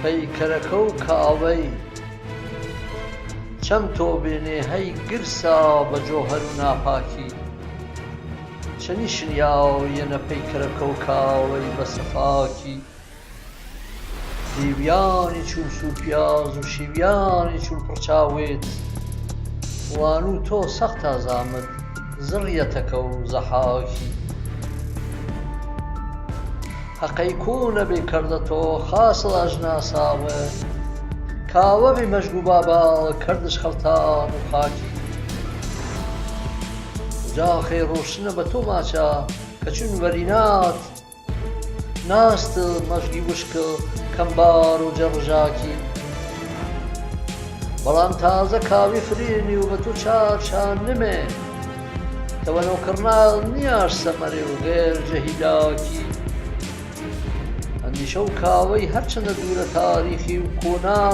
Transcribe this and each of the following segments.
پەیکەرەکە و کاوەی چەم تۆ بێنێ هەی گرسا بە جۆهەر و ناپاکی چەنی شنیاویەنە پەیکەرەکە و کاوەی بە سەفاکی دیویانی چون سوپیاز و شیویانی چون پڕچاوێت وانوو تۆ سەخت ئازامت زڕیەتەکە و زەحاکی حەقەی کوونە بێ کەردە تۆ خاسڵ ئەژناساوە کاوە بێ مەژگوو باباڵ کەردش خەڵتان و خاکی جاخەی ڕۆشنە بە تۆ ماچە کە چون وەرینات ناستە مەژگی وشکە کەمبار و جەڕژاکی بەڵام تازە کاوی فرێنی و بە تۆ چارشان نمێ تەوەنۆکردنا نیاش سەمەرێ و غێرجە هیلاکی ئەندیشە و کاوەی هەرچەندە دوورە تاریخی و کۆنا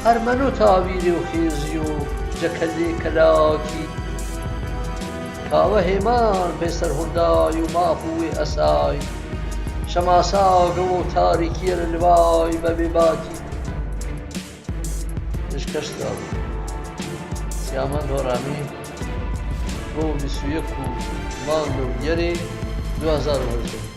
هەرمەن و تاویری و خێزی و جەکەلێ کەلاکی کاوە هێمان پێ سەرهوندای و مافوی ئەسای شەماساگە و تاریکیە لە لوای بە بێباکی شکەشتا سیامان دۆڕامی بۆ 21 مانگ و یەرێ 2010